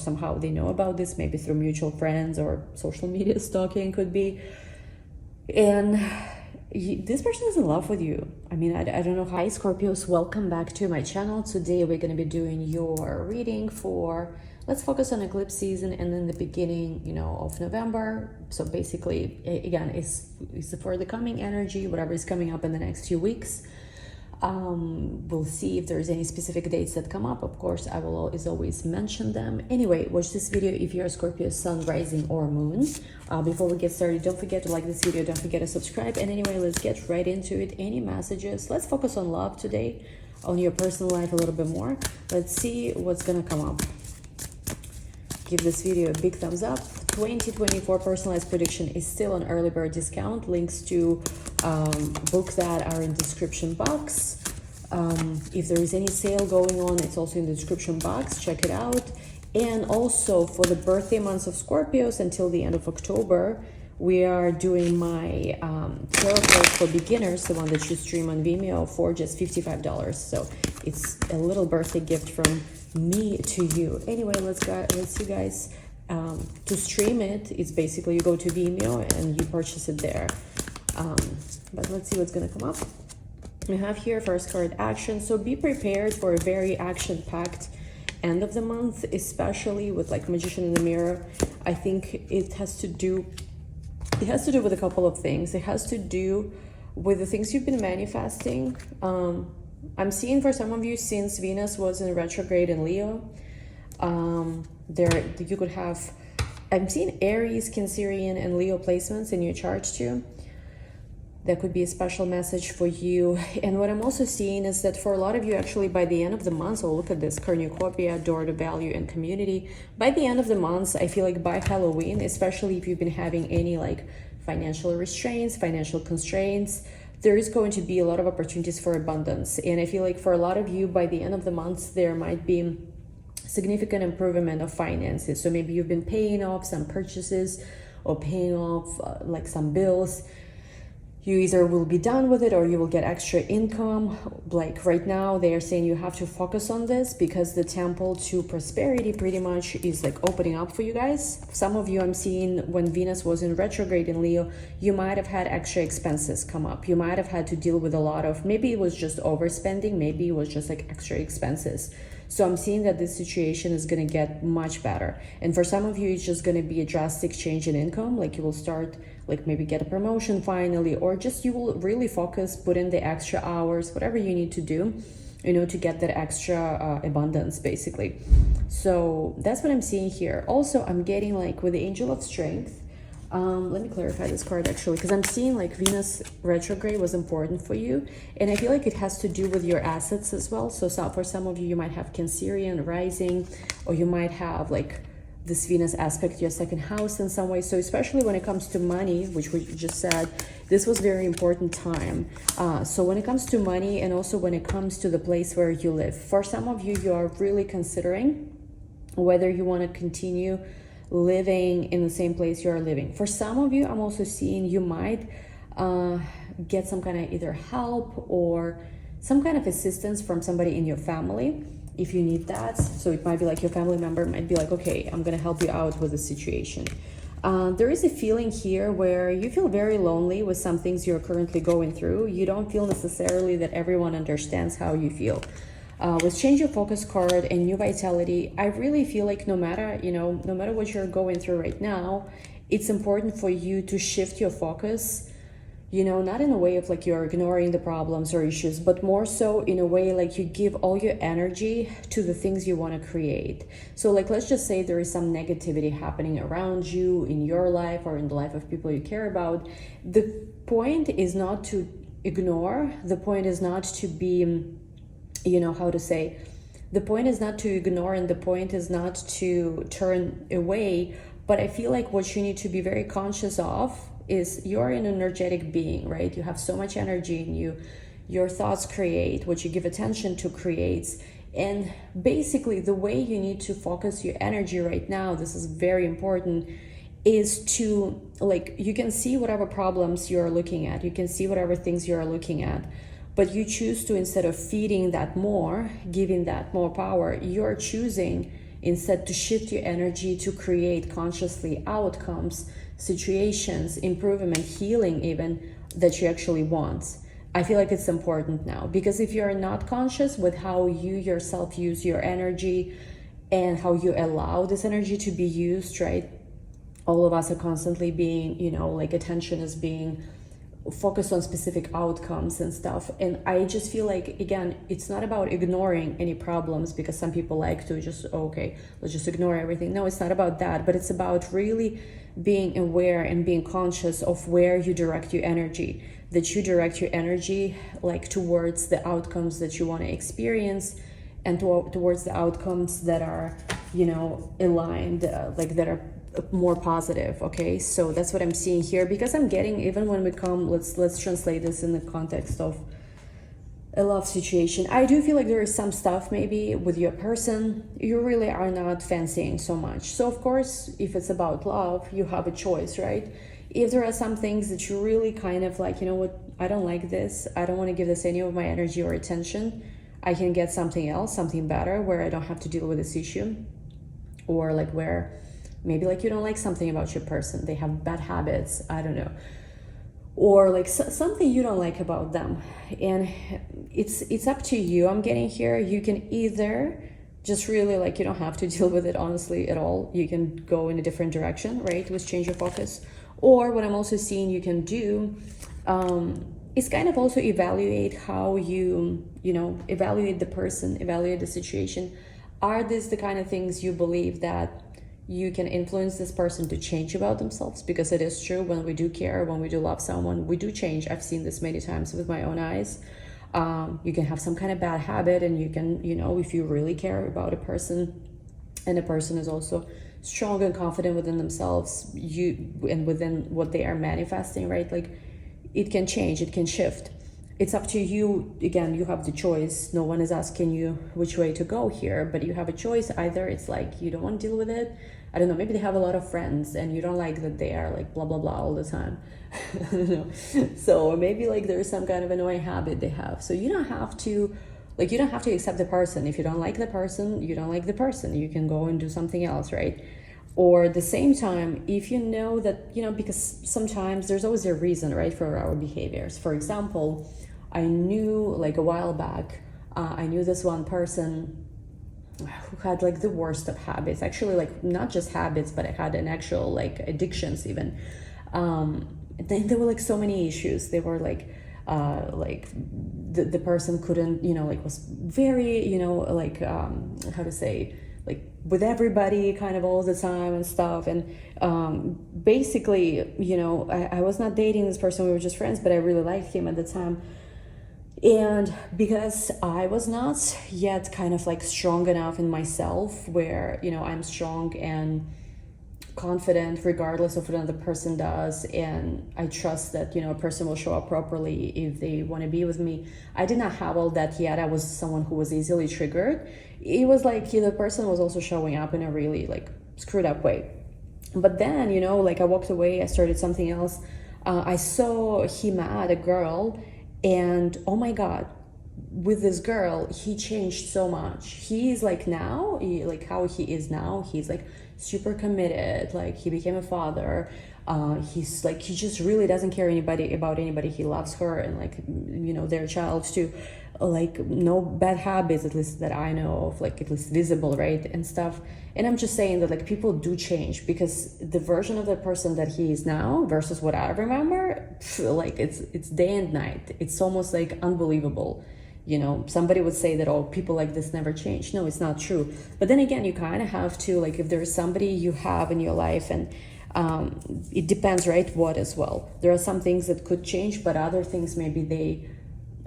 somehow they know about this, maybe through mutual friends or social media stalking could be. And this person is in love with you. I mean, I don't know. Hi Scorpios, welcome back to my channel. Today we're going to be doing your reading for, let's focus on eclipse season and then the beginning, of November. So basically, again, it's for the coming energy, whatever is coming up in the next few weeks. We'll see if there's any specific dates that come up. Of course, I will always mention them. Anyway, watch this video if you're a Scorpio sun, rising, or moon. Before we get started, don't forget to like this video, don't forget to subscribe. And anyway, let's get right into it. Any messages? Let's focus on love today, on your personal life a little bit more. Let's see what's gonna come up. Give this video a big thumbs up. 2024 personalized prediction is still on early bird discount. Links to books that are in description box. If there is any sale going on, it's also in the description box. Check it out. And also for the birthday months of Scorpios until the end of October, we are doing my tarot cards for beginners, the one that you stream on Vimeo, for just $55. So it's a little birthday gift from me to you. Anyway, let's see, guys. To stream it, it's basically you go to Vimeo and you purchase it there. But let's see what's gonna come up. We have here first card, action. So be prepared for a very action-packed end of the month, especially with like Magician in the Mirror. I think it has to do with a couple of things. It has to do with the things you've been manifesting. I'm seeing for some of you, since Venus was in retrograde in Leo, you could have, I'm seeing Aries, Cancerian, and Leo placements in your chart too. That could be a special message for you. And what I'm also seeing is that for a lot of you, actually, by the end of the month, so look at this, cornucopia, door to value and community. By the end of the month, I feel like by Halloween, especially if you've been having any like financial restraints, financial constraints, there is going to be a lot of opportunities for abundance. And I feel like for a lot of you, by the end of the month, there might be significant improvement of finances. So maybe you've been paying off some purchases or paying off like some bills. You either will be done with it or you will get extra income. Like right now, they are saying you have to focus on this because the temple to prosperity pretty much is like opening up for you guys. Some of you I'm seeing when Venus was in retrograde in Leo, you might have had extra expenses come up. You might have had to deal with a lot of, maybe it was just overspending, maybe it was just like extra expenses. So I'm seeing that this situation is going to get much better. And for some of you, it's just going to be a drastic change in income. Like you will start, like maybe get a promotion finally, or just you will really focus, put in the extra hours, whatever you need to do, to get that extra abundance, basically. So that's what I'm seeing here. Also, I'm getting like with the Angel of Strength. Let me clarify this card actually, because I'm seeing like Venus retrograde was important for you, and I feel like it has to do with your assets as well. So for some of you, you might have Cancerian rising, or you might have like this Venus aspect to your second house in some way. So especially when it comes to money, which we just said, this was very important time. So when it comes to money, and also when it comes to the place where you live, for some of you, you are really considering whether you want to continue living in the same place you are living. For some of you, I'm also seeing you might get some kind of either help or some kind of assistance from somebody in your family if you need that. So it might be like your family member might be like, okay, I'm gonna help you out with the situation. There is a feeling here where you feel very lonely with some things you're currently going through. You don't feel necessarily that everyone understands how you feel. With Change Your Focus card and New Vitality, I really feel like no matter what you're going through right now, it's important for you to shift your focus, not in a way of like you're ignoring the problems or issues, but more so in a way like you give all your energy to the things you want to create. So like, let's just say there is some negativity happening around you in your life or in the life of people you care about. The point is not to ignore. The point is not to be, the point is not to ignore, and the point is not to turn away. But I feel like what you need to be very conscious of is you're an energetic being, right? You have so much energy in you. Your thoughts create, what you give attention to creates. And basically the way you need to focus your energy right now, this is very important, is to like, you can see whatever problems you're looking at, you can see whatever things you're looking at, but you choose to, instead of feeding that more, giving that more power, you're choosing instead to shift your energy to create consciously outcomes, situations, improvement, healing even, that you actually want. I feel like it's important now, because if you're not conscious with how you yourself use your energy and how you allow this energy to be used, right? All of us are constantly being, you know, like attention is being focused on specific outcomes and stuff. And I just feel like, again, it's not about ignoring any problems, because some people like to just, okay, let's just ignore everything. No, it's not about that, but it's about really being aware and being conscious of where you direct your energy, that you direct your energy like towards the outcomes that you want to experience, and towards the outcomes that are, you know, aligned, like that are more positive. Okay, so that's what I'm seeing here, because I'm getting, even when we come, let's translate this in the context of a love situation. I do feel like there is some stuff maybe with your person you really are not fancying so much. So of course, if it's about love, you have a choice, right? If there are some things that you really kind of like, you know what, I don't like this, I don't want to give this any of my energy or attention, I can get something else, something better, where I don't have to deal with this issue. Or like where maybe like you don't like something about your person, they have bad habits, I don't know, or like something you don't like about them, and it's up to you. I'm getting here, you can either just really like, you don't have to deal with it honestly at all, you can go in a different direction, right, with change your focus. Or what I'm also seeing you can do is kind of also evaluate how you know, evaluate the person, evaluate the situation. Are these the kind of things you believe that you can influence this person to change about themselves? Because it is true, when we do care, when we do love someone, we do change. I've seen this many times with my own eyes. You can have some kind of bad habit, and you can, you know, if you really care about a person, and a person is also strong and confident within themselves, and within what they are manifesting, right? Like, it can change, it can shift. It's up to you. Again, you have the choice. No one is asking you which way to go here, but you have a choice. Either it's like you don't want to deal with it. I don't know, maybe they have a lot of friends and you don't like that they are like blah, blah, blah all the time. I don't know. So maybe like there's some kind of annoying habit they have. So you don't have to, like, you don't have to accept the person. If you don't like the person, you don't like the person. You can go and do something else, right? Or at the same time, if you know that, you know, because sometimes there's always a reason, right, for our behaviors. For example, I knew like a while back, I knew this one person who had like the worst of habits, actually, like not just habits, but I had an actual like addictions even. There were like so many issues. They were like the person couldn't, you know, like was very, you know, like how to say, like with everybody kind of all the time and stuff. And basically, you know, I was not dating this person, we were just friends, but I really liked him at the time. And because I was not yet kind of like strong enough in myself where, you know, I'm strong and confident regardless of what another person does, and I trust that, you know, a person will show up properly if they want to be with me. I did not have all that yet. I was someone who was easily triggered. It was like the person was also showing up in a really like screwed up way. But then, you know, like I walked away, I started something else. I saw he met a girl, and oh my God, with this girl, he changed so much. He's like now, like how he is now, he's like super committed, like he became a father. He's like, he just really doesn't care about anybody. He loves her and like, you know, their child too. Like no bad habits, at least that I know of, like at least visible, right, and stuff. And I'm just saying that like people do change, because the version of the person that he is now versus what I remember, like it's day and night. It's almost like unbelievable. You know, somebody would say that, oh, people like this never change. No, it's not true. But then again, you kind of have to, like, if there is somebody you have in your life, and it depends, right, what as well. There are some things that could change, but other things, maybe they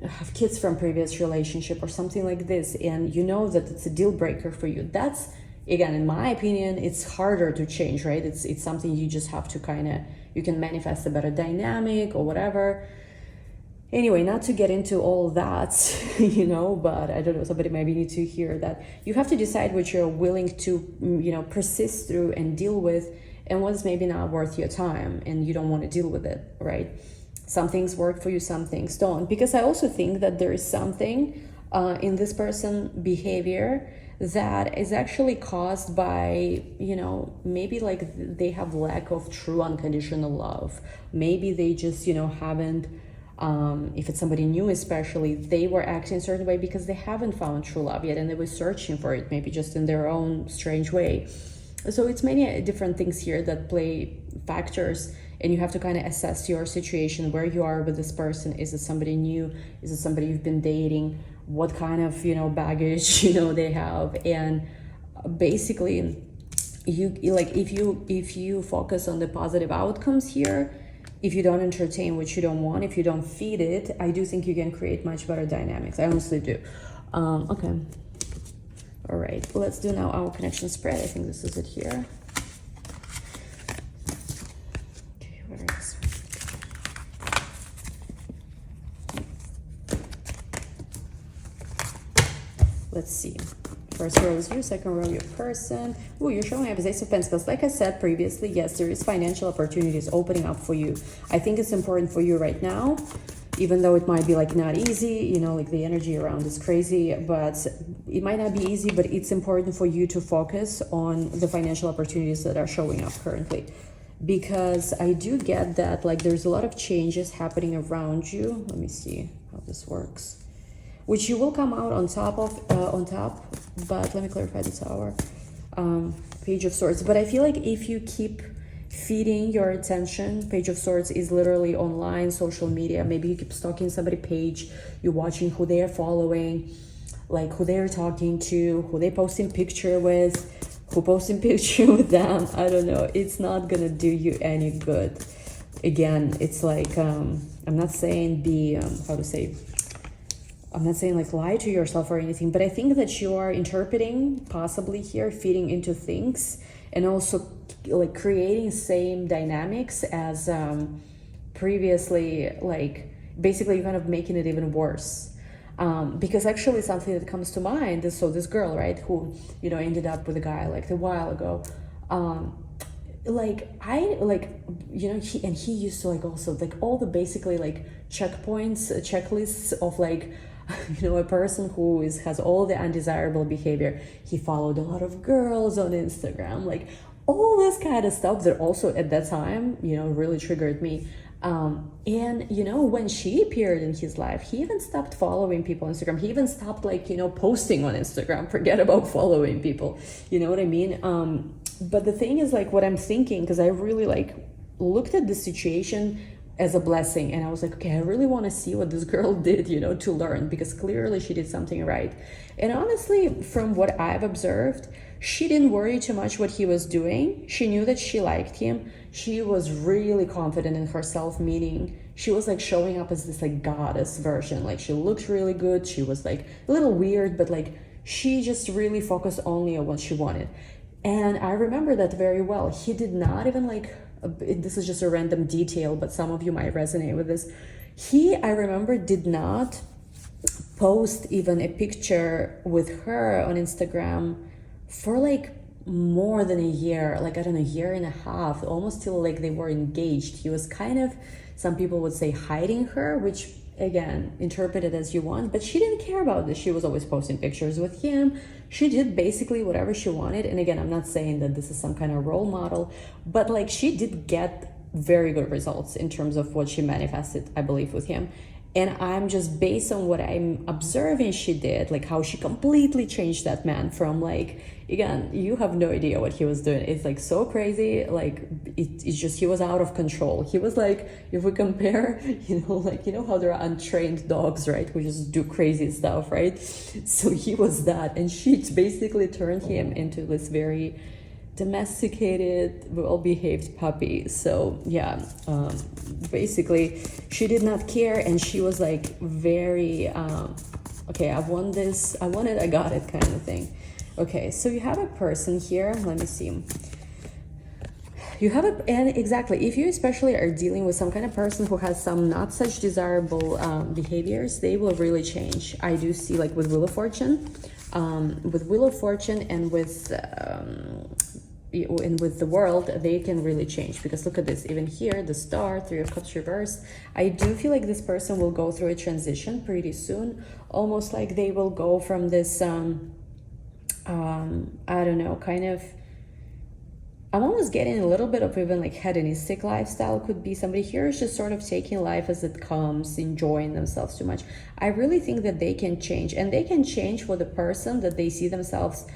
have kids from previous relationship or something like this, and you know that it's a deal breaker for you. That's, again, in my opinion, it's harder to change, right? It's something you just have to kind of, you can manifest a better dynamic or whatever. Anyway, not to get into all that, you know, but I don't know, somebody maybe need to hear that. You have to decide what you're willing to, you know, persist through and deal with, and what's maybe not worth your time and you don't want to deal with it, right? Some things work for you, some things don't. Because I also think that there is something in this person behavior that is actually caused by, you know, maybe like they have lack of true unconditional love. Maybe they just, you know, haven't, if it's somebody new especially, they were acting a certain way because they haven't found true love yet and they were searching for it, maybe just in their own strange way. So it's many different things here that play factors, and you have to kind of assess your situation, where you are with this person. Is it somebody new? Is it somebody you've been dating? What kind of, you know, baggage, you know, they have. And basically, you like, if you focus on the positive outcomes here, if you don't entertain what you don't want, if you don't feed it, I do think you can create much better dynamics. I honestly do. Okay. All right, let's do now our connection spread. I think this is it here. Okay, where is it? Let's see. First row is you, second row your person. Oh, you're showing up as Ace of Pentacles. Like I said previously, yes, there is financial opportunities opening up for you. I think it's important for you right now, even though it might be like not easy, you know, like the energy around is crazy, but it might not be easy, but it's important for you to focus on the financial opportunities that are showing up currently. Because I do get that, like, there's a lot of changes happening around you. Let me see how this works. Which you will come out on top of, but let me clarify the Tower. Page of Swords. But I feel like if you keep feeding your attention, Page of Swords is literally online, social media. Maybe you keep stalking somebody's page, you're watching who they are following, like who they're talking to, who they posting picture with, who posting picture with them. I don't know. It's not gonna do you any good. Again, it's like, I'm not saying be, I'm not saying like lie to yourself or anything, but I think that you are interpreting, possibly here, feeding into things, and also like creating same dynamics as previously, like basically kind of making it even worse. Because actually something that comes to mind is, so this girl, right, who, you know, ended up with a guy like a while ago, he used to like also like all the basically like checkpoints, checklists of like, you know, a person who has all the undesirable behavior. He followed a lot of girls on Instagram, like all this kind of stuff that also at that time, you know, really triggered me. And, you know, when she appeared in his life, he even stopped following people on Instagram. He even stopped, like, you know, posting on Instagram. Forget about following people. You know what I mean? But the thing is, like, what I'm thinking, because I really, like, looked at the situation as a blessing, and I was like, okay, I really want to see what this girl did, you know, to learn, because clearly she did something right. And honestly, from what I've observed, she didn't worry too much what he was doing. She knew that she liked him. She was really confident in herself, meaning she was like showing up as this like goddess version. Like she looked really good. She was like a little weird, but like she just really focused only on what she wanted. And I remember that very well. He did not even like, this is just a random detail, but some of you might resonate with this. He, I remember, did not post even a picture with her on Instagram for like more than a year, like, I don't know, a year and a half, almost till like they were engaged. He was kind of, some people would say, hiding her, which again, interpret it as you want, but she didn't care about this. She was always posting pictures with him. She did basically whatever she wanted. And again, I'm not saying that this is some kind of role model, but like she did get very good results in terms of what she manifested, I believe, with him. And I'm just, based on what I'm observing she did, like how she completely changed that man from like, again, you have no idea what he was doing. It's like so crazy. Like it's just, he was out of control. He was like, if we compare, you know, like, you know how there are untrained dogs, right? Who just do crazy stuff, right? So he was that. And she basically turned him into this very domesticated, well-behaved puppy. So yeah, basically she did not care, and she was like very okay, I want this, I want it, I got it kind of thing. Okay, so you have a person here. Let me see. You have a, and exactly, if you especially are dealing with some kind of person who has some not such desirable behaviors, they will really change. I do see, like with Wheel of Fortune, and with the World, they can really change. Because look at this, even here, the Star, Three of Cups reversed. I do feel like this person will go through a transition pretty soon, almost like they will go from this I don't know, kind of, I'm almost getting a little bit of even like hedonistic lifestyle. Could be somebody here is just sort of taking life as it comes, enjoying themselves too much. I really think that they can change, and they can change for the person that they see themselves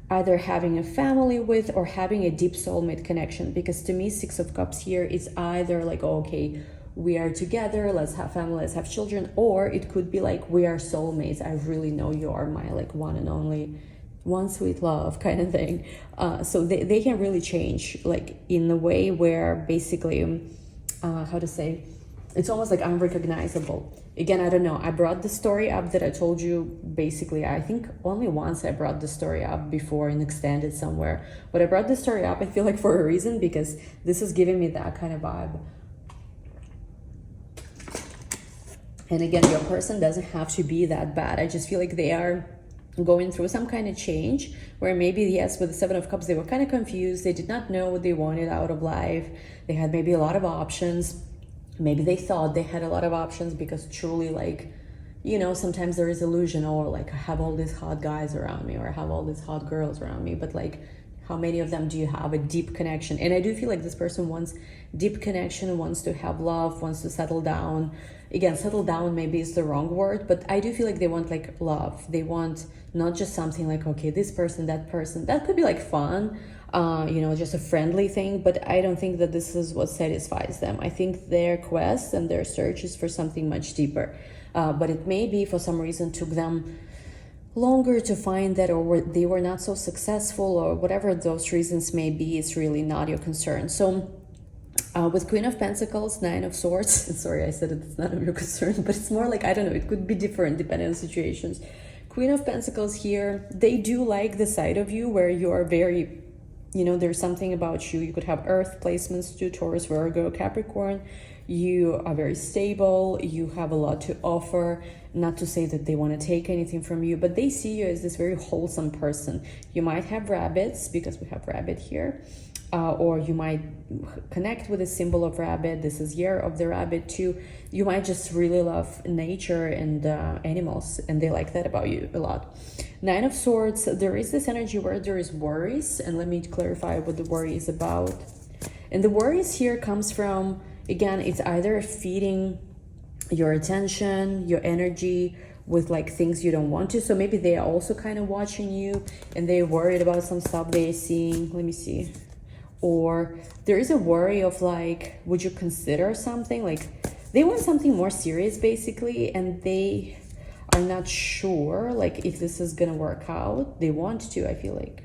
either having a family with or having a deep soulmate connection. Because to me, Six of Cups here is either like, oh, okay, we are together, let's have family, let's have children, or it could be like, we are soulmates. I really know you are my like one and only, one sweet love kind of thing. So they can really change, like in a way where basically, how to say, it's almost like unrecognizable. Again, I don't know. I brought the story up that I told you. Basically, I think only once I brought the story up before and extended somewhere. But I brought the story up, I feel like, for a reason, because this is giving me that kind of vibe. And again, your person doesn't have to be that bad. I just feel like they are going through some kind of change where maybe, yes, with the Seven of Cups, they were kind of confused. They did not know what they wanted out of life. They had maybe a lot of options. Maybe they thought they had a lot of options because truly, like, you know, sometimes there is illusion, or like, I have all these hot guys around me, or I have all these hot girls around me, but like, how many of them do you have a deep connection? And I do feel like this person wants deep connection, wants to have love, wants to settle down. Again, settle down maybe is the wrong word, but I do feel like they want like love. They want not just something like, okay, this person, that could be like fun, you know, just a friendly thing, but I don't think that this is what satisfies them. I think their quest and their search is for something much deeper, but it may be for some reason took them longer to find that, or they were not so successful, or whatever those reasons may be. It's really not your concern. So with Queen of Pentacles, Nine of Swords, sorry, I said it's none of your concern, but it's more like, I don't know, it could be different depending on situations. Queen of Pentacles here, they do like the side of you where you are very, you know, there's something about you. You could have Earth placements to Taurus, Virgo, Capricorn. You are very stable. You have a lot to offer. Not to say that they want to take anything from you, but they see you as this very wholesome person. You might have rabbits, because we have rabbit here. Or you might connect with a symbol of rabbit. This is year of the rabbit too. You might just really love nature and animals, and they like that about you a lot. Nine of Swords, there is this energy where there is worries, and let me clarify what the worry is about. And the worries here comes from, again, it's either feeding your attention, your energy with like things you don't want to. So maybe they are also kind of watching you and they're worried about some stuff they're seeing. Let me see. Or there is a worry of like, would you consider something? Like they want something more serious basically, and they are not sure like if this is gonna work out. They want to, I feel like.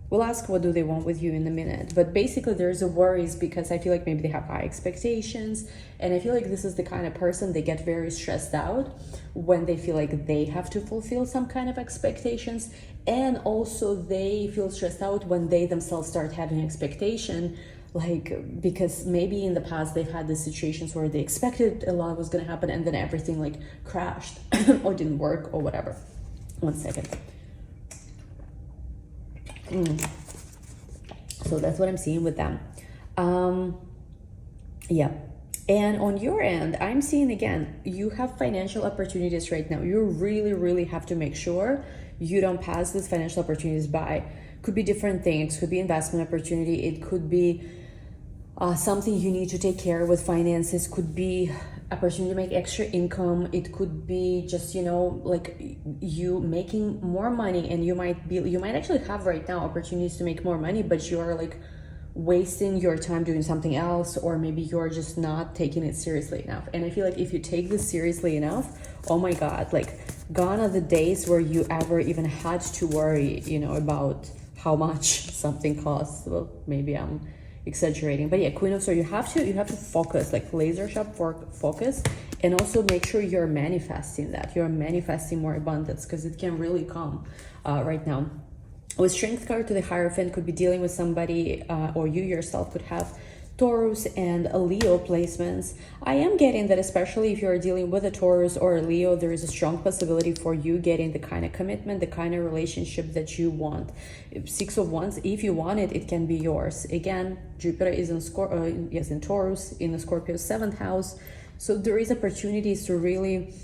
We'll ask what do they want with you in a minute. But basically there's a worries because I feel like maybe they have high expectations. And I feel like this is the kind of person, they get very stressed out when they feel like they have to fulfill some kind of expectations. And also they feel stressed out when they themselves start having expectation, like because maybe in the past they've had the situations where they expected a lot was going to happen and then everything like crashed or didn't work or whatever. 1 second. So that's what I'm seeing with them. Yeah. And on your end, I'm seeing again, you have financial opportunities right now. You really, really have to make sure you don't pass these financial opportunities by. Could be different things. Could be investment opportunity. It could be something you need to take care of with finances. Could be opportunity to make extra income. It could be just, you know, like you making more money, and you might actually have right now opportunities to make more money, but you are like wasting your time doing something else, or maybe you're just not taking it seriously enough. And I feel like if you take this seriously enough, oh my God, like gone are the days where you ever even had to worry, you know, about how much something costs. Well, maybe I'm exaggerating, but yeah, Queen of Swords, you have to focus, like laser sharp focus, and also make sure you're manifesting that. You're manifesting more abundance, because it can really come right now. With Strength card to the Hierophant, could be dealing with somebody, or you yourself could have Taurus and a Leo placements. I am getting that, especially if you're dealing with a Taurus or a Leo, there is a strong possibility for you getting the kind of commitment, the kind of relationship that you want. Six of Wands, if you want it, it can be yours. Again, Jupiter is in Taurus, in the Scorpio 7th house. So there is opportunities to really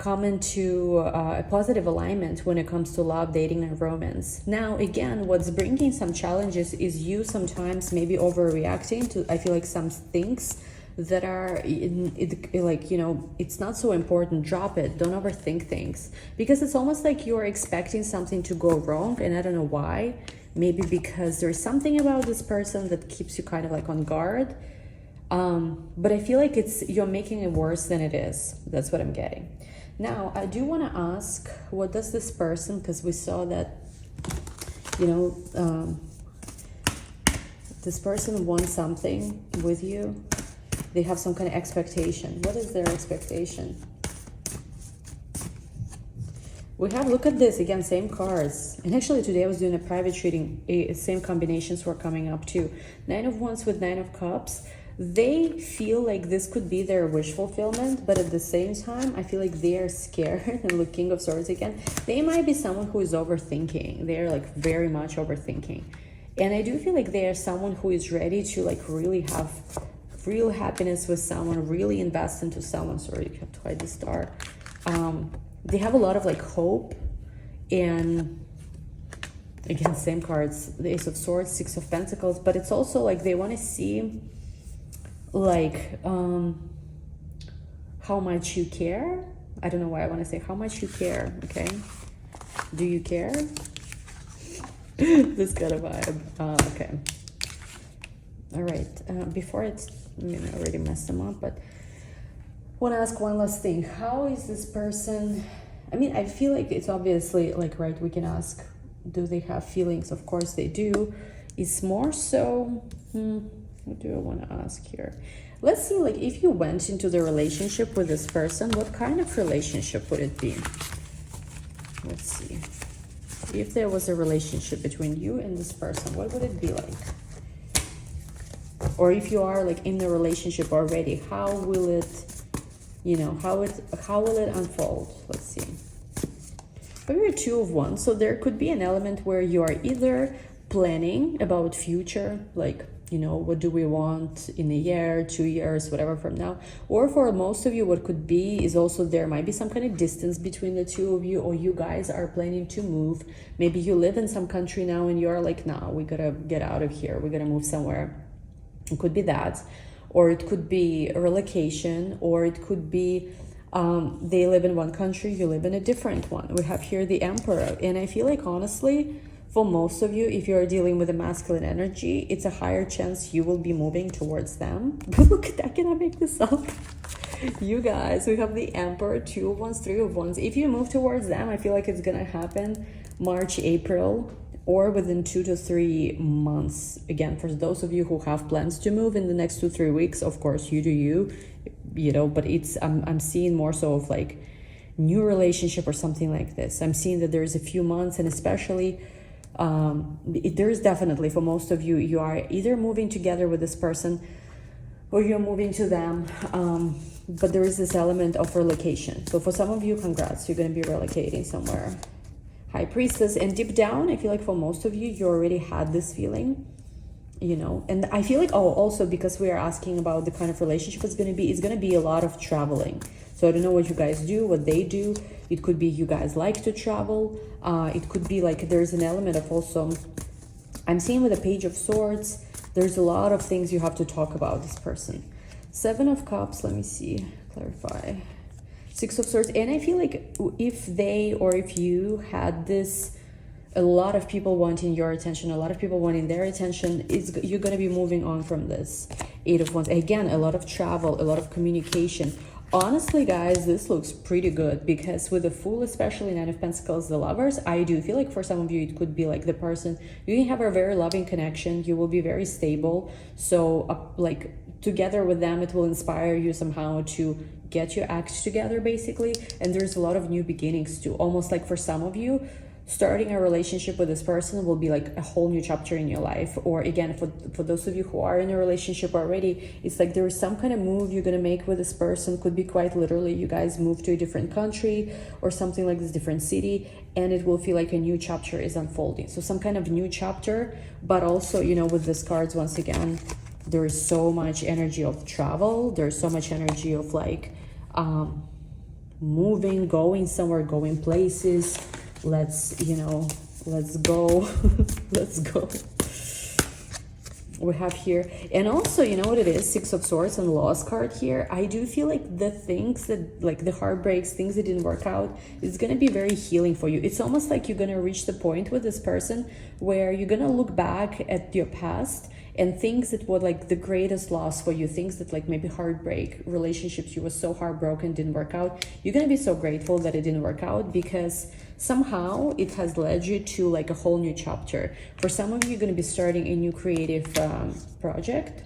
come into a positive alignment when it comes to love, dating, and romance. Now, again, what's bringing some challenges is you sometimes maybe overreacting to, I feel like, some things that are like, you know, it's not so important. Drop it. Don't overthink things, because it's almost like you're expecting something to go wrong, and I don't know why. Maybe because there's something about this person that keeps you kind of like on guard. But I feel like you're making it worse than it is. That's what I'm getting. Now, I do want to ask, what does this person, because we saw that, you know, this person wants something with you. They have some kind of expectation. What is their expectation? We have, look at this, again, same cards. And actually today I was doing a private reading, same combinations were coming up too. 9 of Wands with 9 of Cups. They feel like this could be their wish fulfillment, but at the same time, I feel like they are scared. And look, King of Swords again. They might be someone who is overthinking. They're like very much overthinking. And I do feel like they are someone who is ready to like really have real happiness with someone, really invest into someone. Sorry, you have to hide the star. They have a lot of like hope, and again, same cards, the Ace of Swords, 6 of Pentacles, but it's also like they want to see like how much you care. I don't know why I want to say how much you care. Okay, do you care? This kind of vibe. Okay, all right. Before it's, I mean, I already messed them up, but want to ask one last thing. How is this person, I mean, I feel like it's obviously like, right, we can ask, do they have feelings? Of course they do. It's more so, what do I want to ask here? Let's see, like, if you went into the relationship with this person, what kind of relationship would it be? Let's see. If there was a relationship between you and this person, what would it be like? Or if you are like in the relationship already, how will it, you know, how will it unfold? Let's see. But you're 2 of Wands, so there could be an element where you are either planning about future, like, you know, what do we want in a year, 2 years, whatever from now. Or for most of you, what could be is also there might be some kind of distance between the 2 of you, or you guys are planning to move. Maybe you live in some country now and you're like, nah, we gotta get out of here. We gotta move somewhere. It could be that, or it could be a relocation, or it could be they live in one country, you live in a different one. We have here the Emperor, and I feel like honestly, for most of you, if you're dealing with a masculine energy, it's a higher chance you will be moving towards them. But look at that, can I make this up? You guys, we have the Emperor, 2 of Wands, 3 of Wands. If you move towards them, I feel like it's gonna happen March, April, or within 2 to 3 months. Again, for those of you who have plans to move in the next 2-3 weeks, of course, you do you know, but it's, I'm seeing more so of like new relationship or something like this. I'm seeing that there's a few months, and especially there's definitely, for most of you, you are either moving together with this person or you're moving to them. But there is this element of relocation. So for some of you, congrats, you're going to be relocating somewhere. High Priestess, and deep down, I feel like for most of you, you already had this feeling, you know, and I feel like, oh, also because we are asking about the kind of relationship it's going to be a lot of traveling. So I don't know what you guys do, what they do. It could be you guys like to travel. It could be like there's an element of also, I'm seeing with the Page of Swords, there's a lot of things you have to talk about this person. 7 of Cups, let me see, clarify. 6 of Swords, and I feel like if they or if you had this, a lot of people wanting your attention, a lot of people wanting their attention, you're going to be moving on from this. 8 of Wands, again, a lot of travel, a lot of communication. Honestly, guys, this looks pretty good, because with the Fool, especially 9 of Pentacles, the Lovers, I do feel like for some of you, it could be like the person, you can have a very loving connection, you will be very stable. So like together with them, it will inspire you somehow to get your act together, basically. And there's a lot of new beginnings too. Almost like for some of you, starting a relationship with this person will be like a whole new chapter in your life. Or again, for those of you who are in a relationship already, it's like there is some kind of move you're going to make with this person. Could be quite literally you guys move to a different country or something like this, different city, and it will feel like a new chapter is unfolding. So some kind of new chapter, but also, you know, with these cards, once again, there is so much energy of travel. There's so much energy of like moving, going somewhere, going places. Let's, you know, let's go. Let's go. We have here, and also, you know what it is, Six of Swords and Lost card here. I do feel like the things that, like the heartbreaks, things that didn't work out, is going to be very healing for you. It's almost like you're going to reach the point with this person where you're going to look back at your past and things that were like the greatest loss for you, things that like maybe heartbreak, relationships you were so heartbroken didn't work out, you're going to be so grateful that it didn't work out, because somehow it has led you to like a whole new chapter. For some of you, you're going to be starting a new creative project.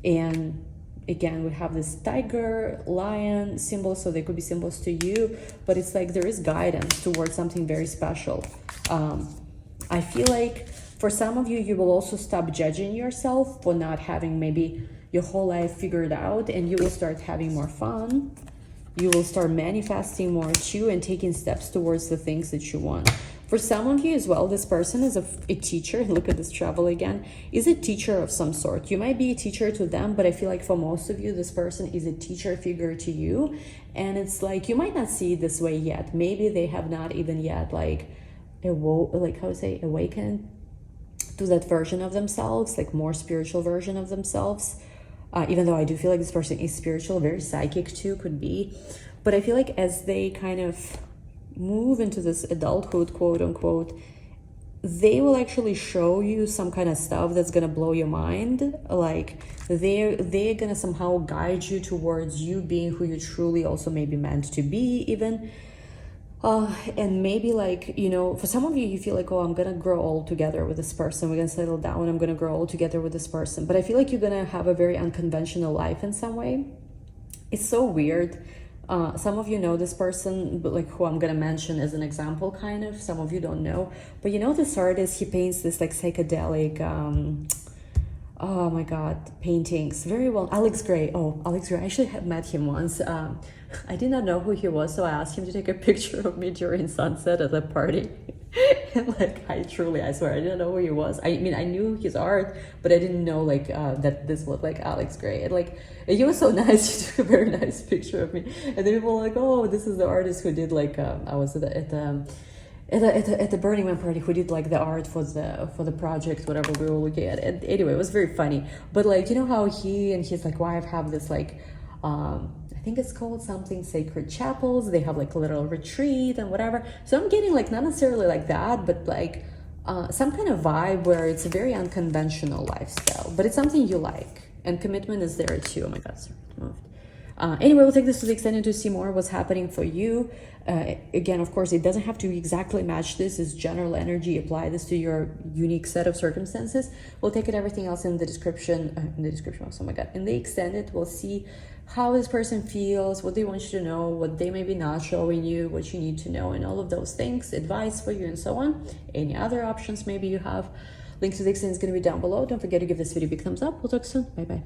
And again, we have this tiger, lion symbol, so they could be symbols to you, but it's like there is guidance towards something very special. I feel like for some of you, you will also stop judging yourself for not having maybe your whole life figured out, and you will start having more fun. You will start manifesting more too and taking steps towards the things that you want. For some of you as well, this person is a teacher. Look at this travel again. Is a teacher of some sort. You might be a teacher to them, but I feel like for most of you, this person is a teacher figure to you. And it's like, you might not see it this way yet. Maybe they have not even yet like awakened to that version of themselves, like more spiritual version of themselves. Even though I do feel like this person is spiritual, very psychic too, could be. But I feel like as they kind of move into this adulthood, quote unquote, they will actually show you some kind of stuff that's gonna blow your mind. Like they're gonna somehow guide you towards you being who you truly also maybe meant to be even. And maybe like, you know, for some of you, you feel like, oh, I'm going to grow old together with this person. We're going to settle down. I'm going to grow old together with this person. But I feel like you're going to have a very unconventional life in some way. It's so weird. Some of you know this person, but like who I'm going to mention as an example, kind of. Some of you don't know. But you know, this artist, he paints this like psychedelic, oh my God, paintings. Very well. Alex Gray. Oh, Alex Gray. I actually have met him once. I did not know who he was, so I asked him to take a picture of me during sunset at a party. And like, I swear, I didn't know who he was. I mean, I knew his art, but I didn't know like that this looked like Alex Gray. And like, he was so nice. He took a very nice picture of me. And then people were like, oh, this is the artist who did like, I was at the Burning Man party, who did like the art for the project, whatever we were looking at. And anyway, it was very funny. But like, you know how he and his like wife have this like, I think it's called something Sacred Chapels. They have like a little retreat and whatever. So I'm getting like not necessarily like that, but like some kind of vibe where it's a very unconventional lifestyle, but it's something you like, and commitment is there too. Oh my God, sorry, it moved. Anyway, we'll take this to the extent to see more what's happening for you. Again, of course, it doesn't have to exactly match this. It's general energy. Apply this to your unique set of circumstances. We'll take it everything else in the description. Oh my God. In the extended, we'll see how this person feels, what they want you to know, what they may be not showing you, what you need to know, and all of those things, advice for you and so on. Any other options maybe you have. Link to the extent is going to be down below. Don't forget to give this video a big thumbs up. We'll talk soon. Bye bye.